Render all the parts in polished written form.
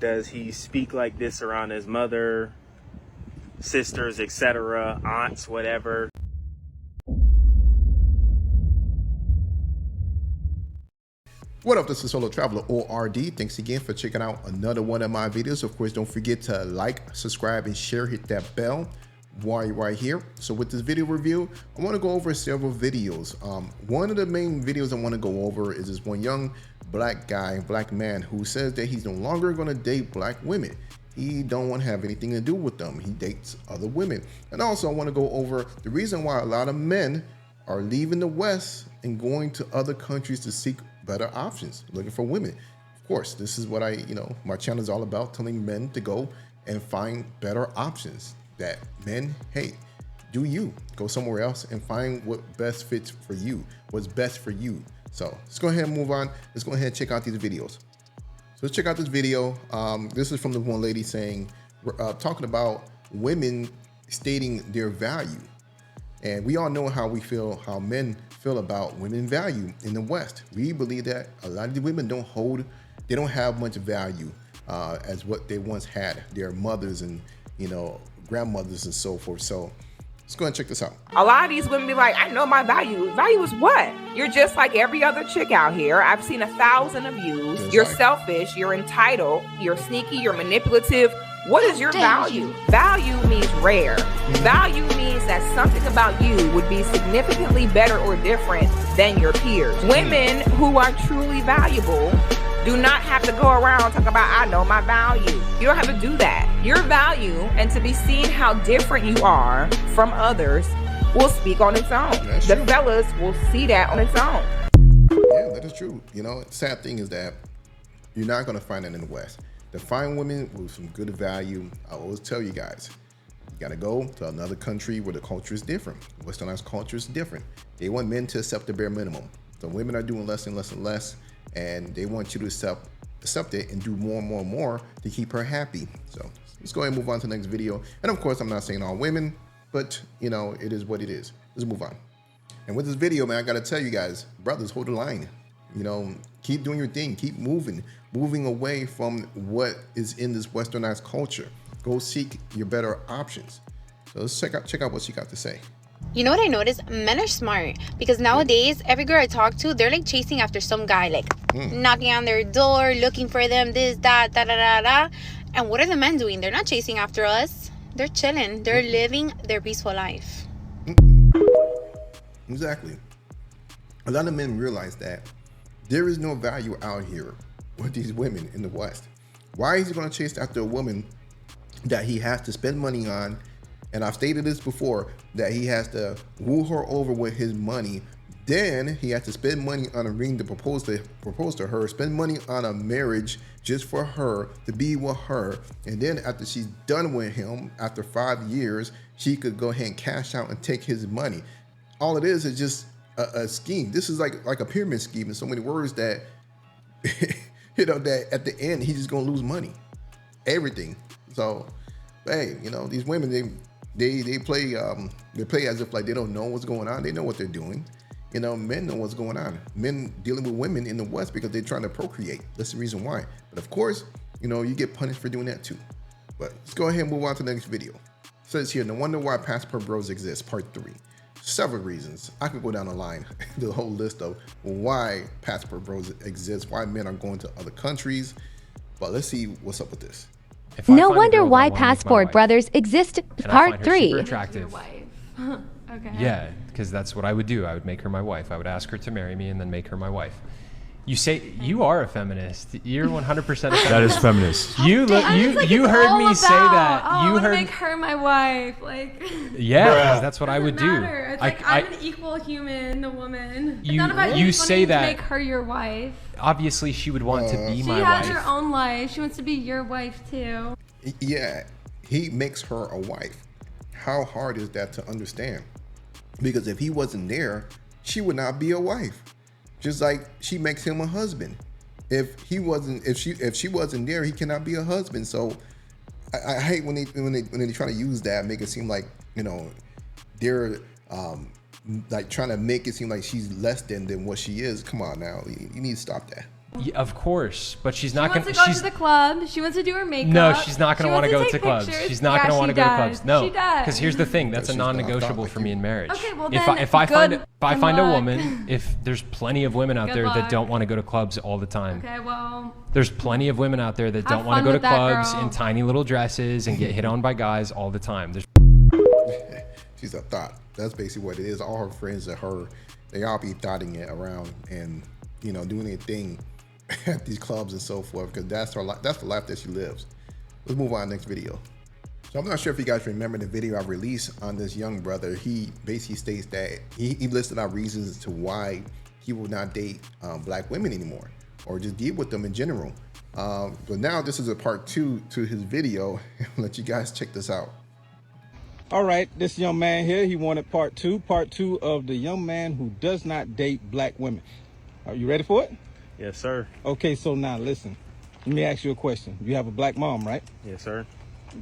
does he speak like this around his mother, sisters, etc., aunts, whatever? What up, this is Solo Traveler ORD. Thanks again for checking out another one of my videos. Of course, don't forget to like, subscribe, and share. Hit that bell while you're right here. So with this video review, I want to go over several videos. One of the main videos I want to go over is this one young black man who says that he's no longer going to date black women. He don't want to have anything to do with them. He dates other women. And also I want to go over the reason why a lot of men are leaving the West and going to other countries to seek better options, looking for women. Of course, this is what my channel is all about, telling men to go and find better options that men hate. Do you go somewhere else and find what best fits for you, what's best for you. So let's go ahead and move on. Let's go ahead and check out these videos. So let's check out this video. This is from the one lady saying, talking about women stating their value. And we all know how how men feel about women value in the West. We believe that a lot of the women don't have much value as what they once had, their mothers and grandmothers and so forth. So let's go ahead and check this out. A lot of these women be like, I know my value. Value is what? You're just like every other chick out here. I've seen 1,000 of you. You're selfish, you're entitled, you're sneaky, you're manipulative. What is your value? Value means rare. Value means that something about you would be significantly better or different than your peers. Women who are truly valuable do not have to go around talking about, I know my value. You don't have to do that. Your value and to be seen how different you are from others will speak on its own. The fellas will see that on its own. Yeah, that is true. The sad thing is that you're not going to find it in the West. To find women with some good value, I always tell you guys, you got to go to another country where the culture is different. Westernized culture is different. They want men to accept the bare minimum. So women are doing less and less and less, and they want you to accept it and do more and more and more to keep her happy. So let's go ahead and move on to the next video. And of course, I'm not saying all women, but it is what it is. Let's move on. And with this video, man, I got to tell you guys, brothers, hold the line. Keep doing your thing, keep moving away from what is in this westernized culture. Go seek your better options. So let's check out what she got to say. You know what I noticed? Men are smart because nowadays every girl I talk to, they're like chasing after some guy, like knocking on their door, looking for them, this, that, da, da, da, da. And what are the men doing? They're not chasing after us. They're chilling. They're living their peaceful life. Exactly. A lot of men realize that there is no value out here with these women in the West. Why is he going to chase after a woman that he has to spend money on? And I've stated this before, that he has to woo her over with his money. Then he has to spend money on a ring to propose to her, spend money on a marriage just for her, to be with her. And then after she's done with him, after 5 years, she could go ahead and cash out and take his money. All it is just a scheme. This is like a pyramid scheme in so many words that that at the end he's just gonna lose money, everything. So hey, these women, they play as if like they don't know what's going on. They know what they're doing. Men know what's going on. Men dealing with women in the West because they're trying to procreate. That's the reason why. But of course, you get punished for doing that too. But let's go ahead and move on to the next video. It says here, no wonder why passport bros exist, part 3. Several reasons. I could go down the line, the whole list of why passport bros exist, why men are going to other countries. But let's see what's up with this. No wonder why passport brothers exist, part 3. Super attractive. Okay. Yeah, because that's what I would do. I would make her my wife. I would ask her to marry me and then make her my wife. You say you are a feminist. You're 100% a feminist. That is feminist. You heard me say that. Oh, you heard make her my wife, like. Yeah, that's what I would do. It's like I'm an equal human, a woman. It's you not about you say that. To make her your wife. Obviously, she would want to be my wife. She has her own life. She wants to be your wife too. Yeah, he makes her a wife. How hard is that to understand? Because if he wasn't there, she would not be a wife. Just like she makes him a husband. If she wasn't there, he cannot be a husband. So I hate when they try to use that, make it seem like they're like trying to make it seem like she's less than what she is. Come on now, you need to stop that. Yeah, of course, but she's not She going wants to go to the club. She wants to do her makeup. No, she's not going to want to go take to clubs. pictures. She's not Yeah, going to want to she go to does. clubs. No, She does. because here's the thing. That's a She's not non-negotiable like for me in marriage. Okay, well if then, I find good a luck. woman, if there's plenty of women out Good there that luck. don't want to go to clubs all the time. Okay, well. There's plenty of women out there that Have don't want to fun go to with that, clubs girl. in tiny little dresses and get hit on by guys all the time. There's She's a thought. That's basically what it is. All her friends and her, they all be thotting it around and, you know, doing their thing at these clubs and so forth, because that's the life that she lives. Let's move on to the next video. So I'm not sure if you guys remember the video I released on this young brother. He basically states that he listed out reasons as to why he will not date black women anymore, or just deal with them in general. But now this is a part 2 to his video. I'll let you guys check this out. All right, this young man here, he wanted part 2 of the young man who does not date black women. Are you ready for it? Yes, sir. Okay, so now listen. Let me ask you a question. You have a black mom, right? Yes, sir.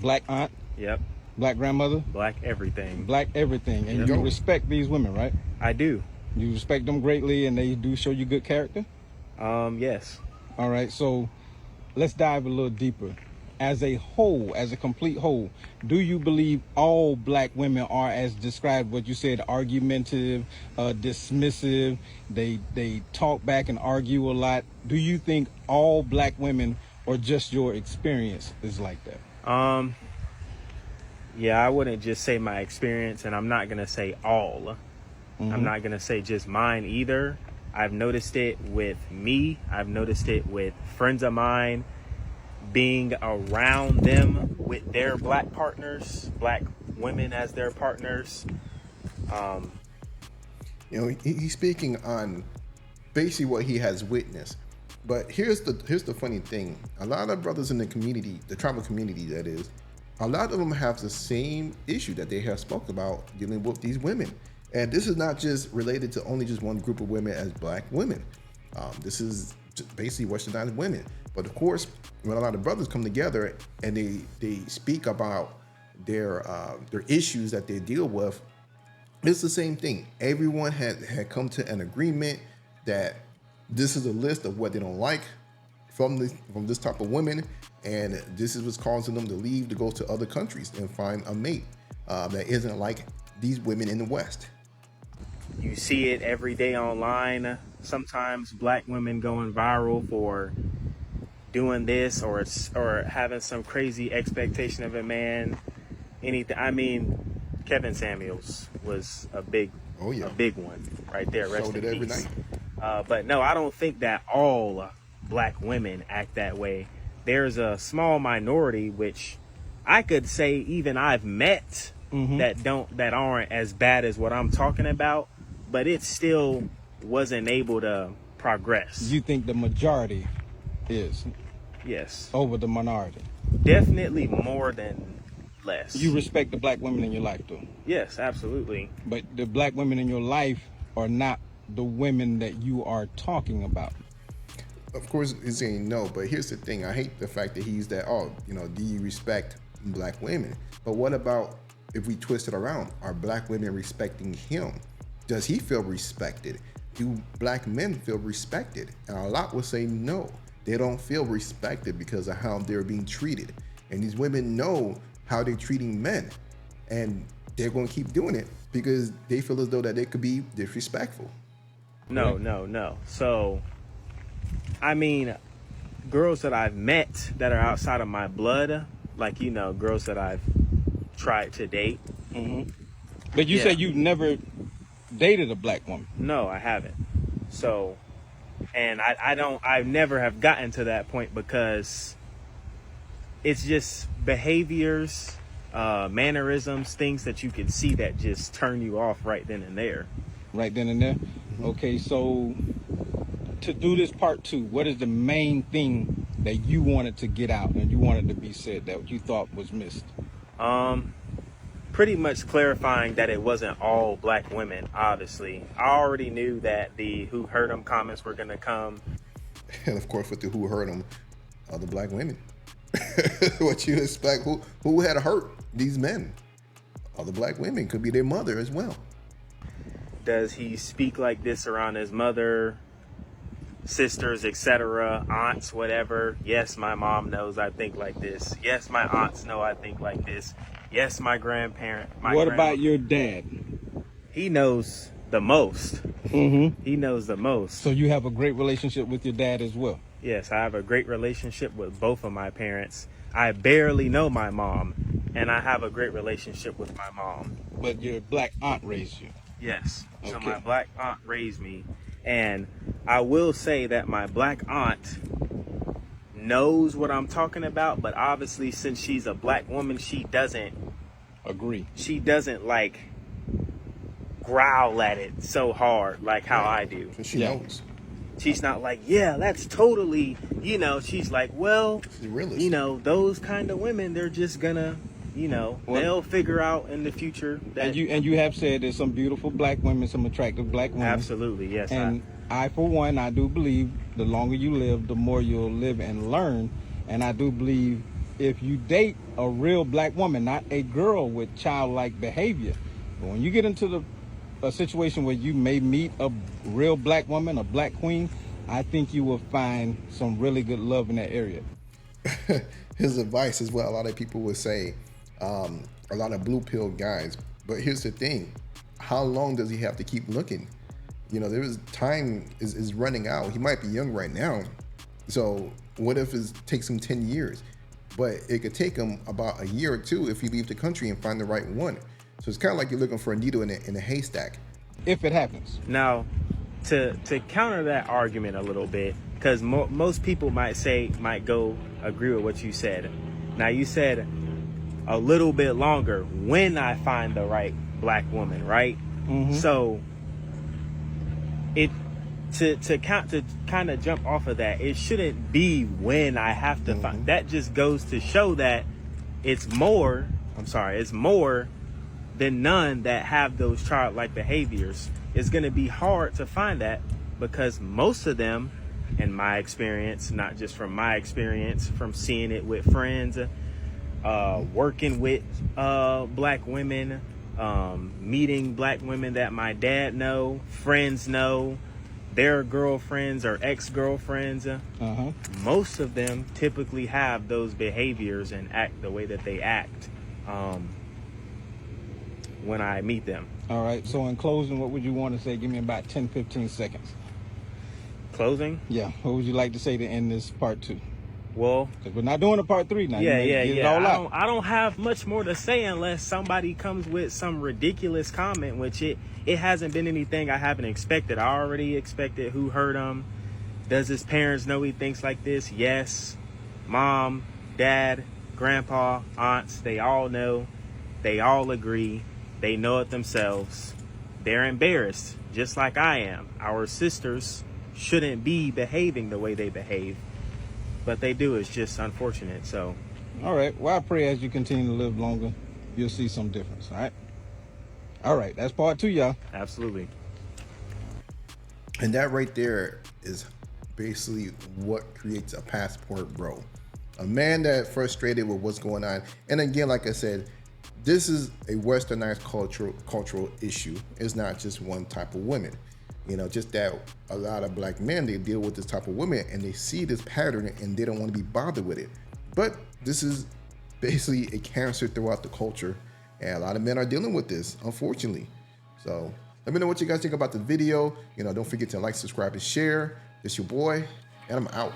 Black aunt, Yep. black grandmother, Black everything. black everything. And Yep. you respect these women, right? I do. You respect them greatly and they do show you good character? Yes. All right, so let's dive a little deeper. As a whole, as a complete whole, do you believe all black women are, as described, what you said, argumentative, dismissive, they talk back and argue a lot? Do you think all black women, or just your experience, is like that? Yeah, I wouldn't just say my experience, and I'm not going to say all. I'm not going to say just mine either. I've noticed it with me. I've noticed it with friends of mine, being around them with their black partners, black women as their partners. You know, he's speaking on basically what he has witnessed. But here's the funny thing. A lot of brothers in the community, the tribal community that is, a lot of them have the same issue that they have spoke about dealing with these women. And this is not just related to only just one group of women as black women. This is basically westernized women. But of course, when a lot of brothers come together and they speak about their issues that they deal with, it's the same thing. Everyone had come to an agreement that this is a list of what they don't like from this type of women, and this is what's causing them to leave to go to other countries and find a mate that isn't like these women in the West. You see it every day online. Sometimes black women going viral for doing this or having some crazy expectation of a man. Anything. I mean, Kevin Samuels was a big one right there. Rest in every peace. night. But no, I don't think that all black women act that way. There's a small minority, which I could say even I've met, that aren't as bad as what I'm talking about, but it still wasn't able to progress. You think the majority is? Yes. Over the minority? Definitely more than less. You respect the black women in your life, though? Yes, absolutely. But the black women in your life are not the women that you are talking about. Of course, he's saying no, but here's the thing. I hate the fact that he used that, do you respect black women? But what about if we twist it around? Are black women respecting him? Does he feel respected? Do black men feel respected? And a lot will say no. They don't feel respected because of how they're being treated. And these women know how they're treating men. And they're going to keep doing it because they feel as though that they could be disrespectful. No. So, I mean, girls that I've met that are outside of my blood, like, girls that I've tried to date. But you said you've never dated a black woman. No, I haven't. So, and I never have gotten to that point because it's just behaviors, mannerisms, things that you can see that just turn you off right then and there. Right then and there? Okay, so to do this part 2, what is the main thing that you wanted to get out and you wanted to be said that you thought was missed? Pretty much clarifying that it wasn't all black women, obviously. I already knew that the who heard them comments were going to come. And of course, with the who heard them, the black women. What you expect? Who had hurt these men? Other black women. Could be their mother as well. Does he speak like this around his mother, sisters, etc., aunts, whatever. Yes, my mom knows I think like this. Yes, my aunts know I think like this. Yes, my grandparent. What about your dad? He knows the most. He knows the most. So you have a great relationship with your dad as well? Yes, I have a great relationship with both of my parents. I barely know my mom, and I have a great relationship with my mom. But your black aunt raised you? Yes. Okay. So my black aunt raised me, and I will say that my black aunt knows what I'm talking about, but obviously since she's a black woman, she doesn't agree. She doesn't like growl at it so hard like how I do. She knows. She's not like, yeah, that's totally, you know, she's like, well, you know, those kind of women, they're just gonna, you know, they'll figure out in the future that. And you have said there's some beautiful black women, some attractive black women. Absolutely, yes. And I for one, I do believe the longer you live, the more you'll live and learn. And I do believe if you date a real black woman, not a girl with childlike behavior, but when you get into a situation where you may meet a real black woman, a black queen, I think you will find some really good love in that area. His advice is what a lot of people would say, a lot of blue pill guys. But here's the thing, how long does he have to keep looking? You know, there is time is running out. He might be young right now. So what if it takes him 10 years? But it could take him about a year or two if he leaves the country and find the right one. So it's kind of like you're looking for a needle in a haystack. If it happens. Now, to counter that argument a little bit, because most people might go agree with what you said. Now, you said a little bit longer when I find the right black woman, right? So to kind of jump off of that, it shouldn't be when I have to find. That just goes to show that it's more than none that have those childlike behaviors. It's going to be hard to find that because most of them, in my experience, not just from my experience, from seeing it with friends, working with black women, meeting black women that my dad know, friends know, their girlfriends or ex-girlfriends, most of them typically have those behaviors and act the way that they act when I meet them. All right, so in closing, what would you want to say? Give me about 10-15 seconds. Closing? Yeah, what would you like to say to end this part 2? Well, because we're not doing a part 3 now. Yeah. I don't have much more to say unless somebody comes with some ridiculous comment, which it hasn't been anything I haven't expected. I already expected who hurt him. Does his parents know he thinks like this? Yes. Mom, dad, grandpa, aunts, they all know. They all agree. They know it themselves. They're embarrassed, just like I am. Our sisters shouldn't be behaving the way they behave, but they do. It's just unfortunate. So, all right. Well, I pray as you continue to live longer, you'll see some difference. All right. That's part 2, y'all. Absolutely. And that right there is basically what creates a passport bro. A man that frustrated with what's going on. And again, like I said, this is a westernized cultural issue. It's not just one type of women. You know, just that a lot of black men, they deal with this type of women and they see this pattern and they don't want to be bothered with it. But this is basically a cancer throughout the culture. And a lot of men are dealing with this, unfortunately. So let me know what you guys think about the video. You know, don't forget to like, subscribe, and share. It's your boy, and I'm out.